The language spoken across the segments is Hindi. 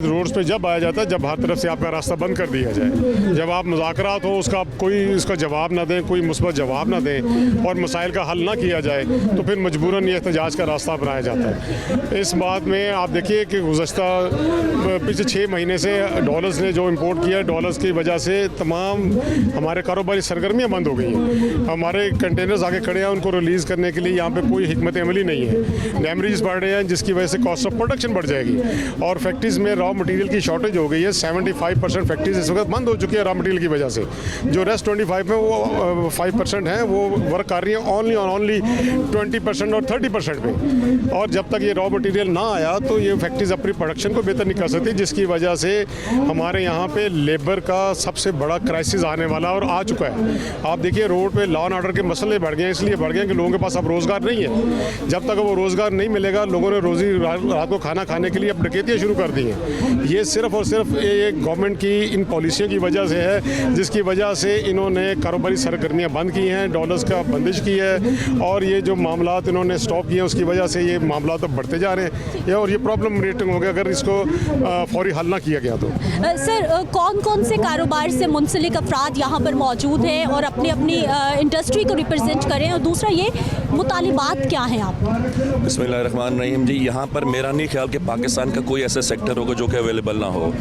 रोड्स पे जब आया जाता है जब हर तरफ से आपका रास्ता बंद कर दिया जाए, जब आप मुज़ाकरात हो उसका कोई इसका जवाब ना दें, कोई मुस्बत जवाब ना दें और मसाइल का हल ना किया जाए तो फिर मजबूरन ये एहतजाज का रास्ता बनाया जाता है। इस बात में आप देखिए कि गुज़श्ता पिछले 6 महीने से डॉलर्स ने जो इम्पोर्ट किया, डॉलर्स की वजह से तमाम हमारे कारोबारी सरगर्मियाँ बंद हो गई हैं। हमारे कंटेनर्स आगे खड़े हैं, उनको रिलीज़ करने के लिए यहाँ पे कोई हिकमत अमली नहीं है। डैमरेज बढ़ रहे हैं जिसकी वजह से कॉस्ट ऑफ प्रोडक्शन बढ़ जाएगी और फैक्ट्रीज़ में रॉ मटेरियल की शॉर्टेज हो गई है। 75% फैक्ट्रीज इस वक्त बंद हो चुकी है रॉ मटेरियल की वजह से। जो रेस्ट 25 में वो 5% है वो वर्क कर रही है ओनली 20% और 30% पे। और जब तक ये रॉ मटेरियल ना आया तो ये फैक्ट्रीज अपनी प्रोडक्शन को बेहतर नहीं कर सकती, जिसकी वजह से हमारे यहाँ पे लेबर का सबसे बड़ा क्राइसिस आने वाला और आ चुका है। आप देखिए रोड पे लॉ एंड ऑर्डर के मसले बढ़ गए हैं, इसलिए बढ़ गए कि लोगों के पास अब रोज़गार नहीं है। जब तक वो रोज़गार नहीं मिलेगा, लोगों ने रोज़ी रात को खाना खाने के लिए अब डकैतियाँ शुरू कर दी हैं। ये सिर्फ और सिर्फ ये गवर्नमेंट की इन पॉलिसियों की वजह से है, जिसकी वजह से इन्होंने कारोबारी सरगर्मियाँ बंद की हैं, डॉलर्स का बंदिश की है और ये जो मामलात इन्होंने स्टॉप किए हैं उसकी वजह से ये मामलात अब बढ़ते जा रहे हैं और ये प्रॉब्लम रेटिंग हो गया अगर इसको फौरी हल ना किया गया तो। सर, कौन कौन से कारोबार से मुंसलिक अफराद यहाँ पर मौजूद हैं और अपनी अपनी इंडस्ट्री को रिप्रेजेंट करें, और दूसरा ये मुतालिबात क्या हैं आप? बिस्मिल्लाहिर्रहमानिर्रहीम जी, यहाँ पर मेरा नहीं ख्याल कि पाकिस्तान का कोई ऐसा सेक्टर होगा जो कि अवेलेबल ना हो,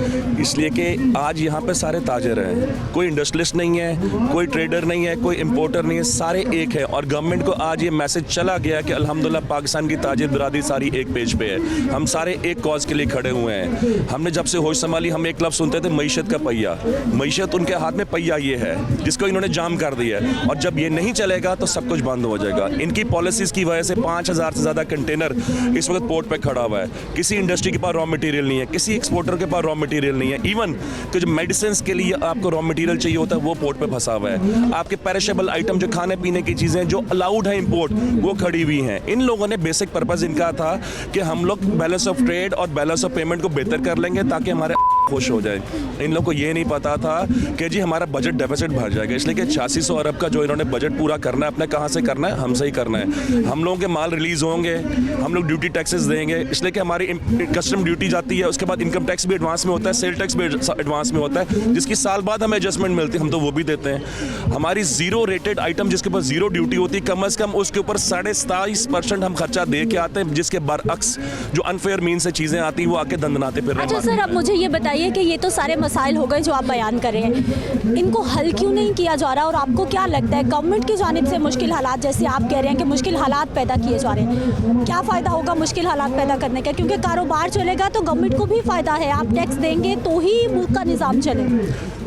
इसलिए कि आज यहाँ पे सारे ताजर हैं। कोई इंडस्ट्रियलिस्ट नहीं है, कोई ट्रेडर नहीं है, कोई इंपोर्टर नहीं है, सारे एक है। और गवर्नमेंट को आज ये मैसेज चला गया कि अल्हम्दुलिल्लाह पाकिस्तान की ताजिर बिरादरी सारी एक पेज पे है, हम सारे एक कॉज के लिए खड़े हुए हैं। हमने जब से होश संभाली हम एक लफ्ज़ सुनते थे, मईशत का पहिया। मईशत उनके हाथ में पहिया ये है जिसको इन्होंने जाम कर दिया है और जब ये नहीं चलेगा तो सब कुछ बंद हो जाएगा। इनकी पॉलिसीज़ की वजह से 5000 से ज़्यादा कंटेनर इस वक्त पोर्ट पर खड़ा हुआ है। किसी इंडस्ट्री के पास रॉ मटेरियल नहीं है, किसी एक्सपोर्टर के पास रॉ मटेरियल नहीं है। इवन तो जो मेडिसिन के लिए आपको रॉ मटेरियल चाहिए होता है वो पोर्ट पे फंसा हुआ है। आपके पेरिशेबल आइटम जो खाने पीने की चीज़ें जो अलाउड है इंपोर्ट, वो खड़ी हुई हैं। इन लोगों ने बेसिक पर्पस इनका था कि हम लोग बैलेंस ऑफ ट्रेड और बैलेंस ऑफ पेमेंट को बेहतर कर लेंगे ताकि हमारे खुश हो जाए। इन लोगों को ये नहीं पता था कि जी हमारा बजट डेफिसिट भर जाएगा, इसलिए कि 8600 अरब का जो इन्होंने बजट पूरा करना है अपने कहाँ से करना है, हमसे ही करना है। हम लोगों के माल रिलीज होंगे, हम लोग ड्यूटी टैक्सेस देंगे, इसलिए कि हमारी कस्टम ड्यूटी जाती है, उसके बाद इनकम टैक्स भी एडवांस में होता है, सेल टैक्स भी एडवांस में होता है, जिसकी साल बाद हमें एडजस्टमेंट मिलती है, हम तो वो भी देते हैं। हमारी जीरो रेटेड आइटम जिसके ऊपर जीरो ड्यूटी होती है, कम से कम उसके ऊपर 27.5% हम खर्चा दे के आते हैं, जिसके बरअक्स जो अनफेयर मीन से चीज़ें आती हैं वो आके दंदनाते फिर। अच्छा सर, अब मुझे ये बताइए कि ये तो सारे मसाइल हो गए जो आप बयान कर रहे हैं, इनको हल क्यों नहीं किया जा रहा और आपको क्या लगता है गवर्नमेंट की जानिब से मुश्किल हालात, जैसे आप कह रहे हैं कि मुश्किल हालात पैदा किए जा रहे हैं, क्या फ़ायदा होगा मुश्किल हालात पैदा करने का? क्योंकि कारोबार चलेगा तो गवर्नमेंट को भी फ़ायदा है, आप टैक्स देंगे तो ही मुल्क का निज़ाम चले।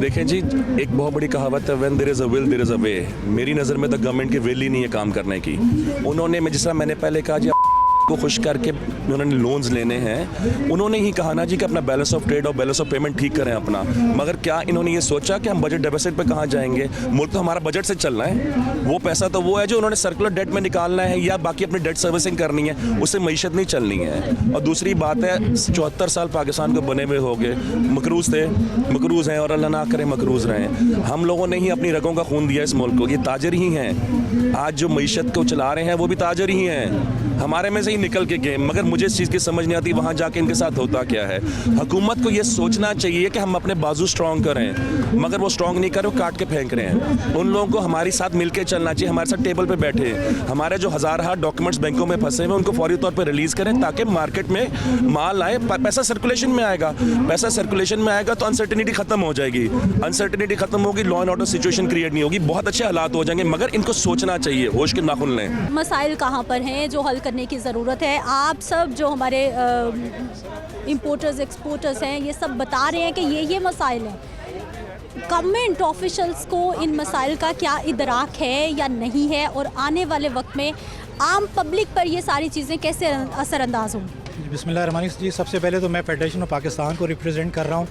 देखें जी, एक बहुत बड़ी कहावत है, when there is a will there is a way. मेरी नज़र में तो गवर्नमेंट की विल ही नहीं है काम करने की। उन्होंने, जिस तरह मैंने पहले कहा जी, को खुश करके उन्होंने लोन्स लेने हैं, उन्होंने ही कहा ना जी कि अपना बैलेंस ऑफ ट्रेड और बैलेंस ऑफ पेमेंट ठीक करें अपना। मगर क्या इन्होंने ये सोचा कि हम बजट डेफिसिट पे कहाँ जाएंगे? मुल्क तो हमारा बजट से चलना है, वो पैसा तो वो है जो उन्होंने सर्कुलर डेट में निकालना है या बाकी अपनी डेट सर्विसिंग करनी है, उससे मईशत नहीं चलनी है। और दूसरी बात है, 74 साल पाकिस्तान को बने हुए हो गए, मकरूज़ थे, मकरूज़ हैं और अल्लाह ना करे मकरूज़ रहें। हम लोगों ने ही अपनी रगों का खून दिया इस मुल्क को, ये ताजर ही हैं। आज जो मईशत को चला रहे हैं वो भी ताजर ही हैं, हमारे में से ही निकल के गए। मगर मुझे इस चीज़ की समझ नहीं आती वहाँ जाके इनके साथ होता क्या है। हुकूमत को ये सोचना चाहिए कि हम अपने बाजू स्ट्रॉन्ग करें, मगर वो स्ट्रॉन्ग नहीं करें, वो काट के फेंक रहे हैं। उन लोगों को हमारे साथ मिलकर चलना चाहिए, हमारे साथ टेबल पे बैठे, हमारे जो हज़ार डॉक्यूमेंट्स बैंकों में फंसे हुए उनको फौरी तौर पर रिलीज़ करें ताकि मार्केट में माल आए, पैसा सर्कुलेशन में आएगा। पैसा सर्कुलेशन में आएगा तो अनसर्टिनिटी ख़त्म हो जाएगी, अनसर्टिनिटी ख़त्म होगी, law and order situation create नहीं होगी, बहुत अच्छे हालात हो जाएंगे। मगर इनको सोचना चाहिए, होश के नाखुन लें। मसाइल कहाँ पर हैं जो हल करने की ज़रूरत है? आप सब जो हमारे इंपोर्टर्स एक्सपोर्टर्स हैं ये सब बता रहे हैं कि ये मसाइल हैं। गवर्नमेंट ऑफिशल्स को इन मसाइल का क्या इदराक है या नहीं है, और आने वाले वक्त में आम पब्लिक पर ये सारी चीज़ें कैसे असरअंदाज होंगी? बिस्मिल्लाहिर्रहमानिर्रहीम जी, सबसे पहले तो मैं फेडरेशन ऑफ पाकिस्तान को रिप्रेजेंट कर रहा हूँ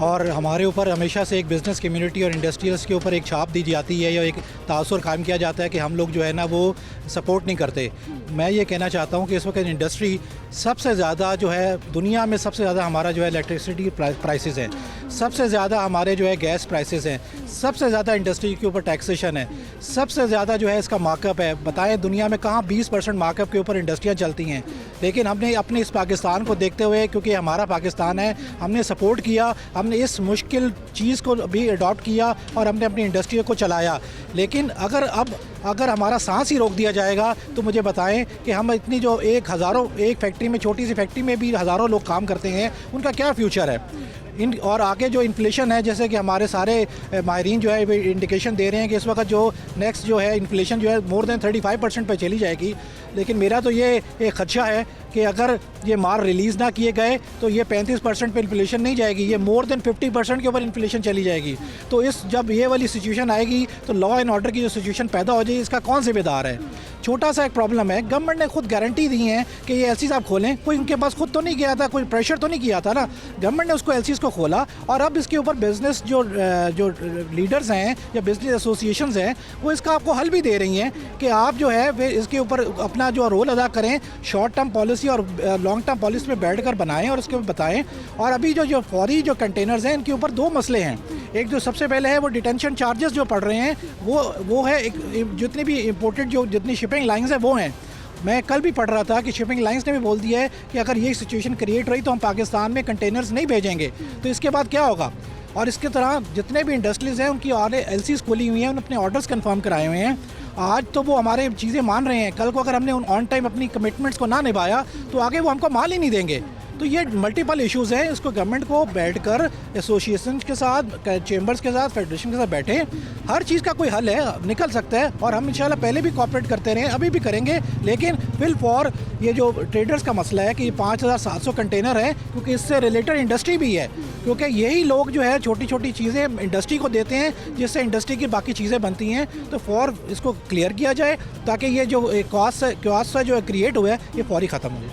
और हमारे ऊपर हमेशा से एक बिज़नेस कम्युनिटी और इंडस्ट्रियल्स के ऊपर एक छाप दी जाती है या एक तासुर कायम किया जाता है कि हम लोग जो है ना वो सपोर्ट नहीं करते। मैं ये कहना चाहता हूँ कि इस वक्त इंडस्ट्री सबसे ज़्यादा जो है दुनिया में, सबसे ज़्यादा हमारा जो है इलेक्ट्रिसिटी प्राइसेस हैं, सबसे ज़्यादा हमारे जो है गैस प्राइसेस हैं, सबसे ज़्यादा इंडस्ट्री के ऊपर टैक्सेशन है, सबसे ज़्यादा जो है इसका मार्कअप है। बताएं दुनिया में कहाँ 20% मार्कअप के ऊपर इंडस्ट्रियाँ चलती हैं। लेकिन हमने अपने इस पाकिस्तान को देखते हुए, क्योंकि हमारा पाकिस्तान है, हमने सपोर्ट किया, हमने इस मुश्किल चीज़ को भी अडॉप्ट किया और हमने अपनी इंडस्ट्री को चलाया। लेकिन अगर हमारा सांस ही रोक दिया जाएगा तो मुझे बताएं कि हम इतनी जो एक फैक्ट्री में, छोटी सी फैक्ट्री में भी हज़ारों लोग काम करते हैं, उनका क्या फ्यूचर है। और आगे जो इन्फ्लेशन है, जैसे कि हमारे सारे माहिरीन जो है इंडिकेशन दे रहे हैं कि इस वक्त जो नेक्स्ट जो है इन्फ्लेशन जो है मोर देन 35% पे चली जाएगी। लेकिन मेरा तो ये एक खदशा है कि अगर ये माल रिलीज़ ना किए गए तो ये 35% पे इन्फ्लेशन नहीं जाएगी, ये मोर देन 50% के ऊपर इन्फ्लेशन चली जाएगी। तो जब ये वाली सिचुएशन आएगी तो लॉ एंड ऑर्डर की जो सिचुएशन पैदा हो जाएगी, इसका कौन जिम्मेदार है। छोटा सा एक प्रॉब्लम है, गवर्नमेंट ने खुद गारंटी दी है कि ये एलसीज आप खोलें, कोई उनके पास खुद तो नहीं गया था, कोई प्रेशर तो नहीं किया था ना। गवर्नमेंट ने उसको एलसीज को खोला और अब इसके ऊपर बिजनेस जो लीडर्स हैं या बिजनेस एसोसिएशंस हैं, वो इसका आपको हल भी दे रही हैं कि आप जो है वे इसके ऊपर अपना जो रोल अदा करें, शॉर्ट टर्म पॉलिसी और लॉन्ग टर्म पॉलिसी में बैठकर बनाएं और उसके बताएं। और अभी जो फौरी जो कंटेनर्स हैं, इनके ऊपर दो मसले हैं। एक जो सबसे पहले है वो डिटेंशन चार्जेस जो पड़ रहे हैं, वो है जितनी भी इम्पोर्टेड जितनी शिपिंग लाइन्स हैं वो हैं। मैं कल भी पढ़ रहा था कि शिपिंग लाइन्स ने भी बोल दिया है कि अगर ये सिचुएशन क्रिएट रही तो हम पाकिस्तान में कंटेनर्स नहीं भेजेंगे, तो इसके बाद क्या होगा। और इसके तरह जितने भी इंडस्ट्रीज़ हैं उनकी एलसीज खोली हुई हैं, उन्होंने अपने ऑर्डर्स कंफर्म कराए हुए हैं। आज तो वो हमारे चीज़ें मान रहे हैं, कल को अगर हमने ऑन टाइम अपनी कमिटमेंट्स को ना निभाया तो आगे वो हमको माल ही नहीं देंगे। तो ये मल्टीपल इश्यूज़ हैं, इसको गवर्नमेंट को बैठकर एसोसिएशन के साथ, चेंबर्स के साथ, फेडरेशन के साथ बैठे, हर चीज़ का कोई हल है, निकल सकता है। और हम इंशाल्लाह पहले भी कोऑपरेट करते रहे, अभी भी करेंगे। लेकिन बिल फॉर ये जो ट्रेडर्स का मसला है कि 5700 कंटेनर है, क्योंकि इससे रिलेटेड इंडस्ट्री भी है, क्योंकि यही लोग जो है छोटी छोटी चीज़ें इंडस्ट्री को देते हैं जिससे इंडस्ट्री की बाकी चीज़ें बनती हैं। तो फॉर इसको क्लियर किया जाए ताकि ये जो कॉस्ट जो क्रिएट हुआ है ये फौरी ख़त्म हो जाए।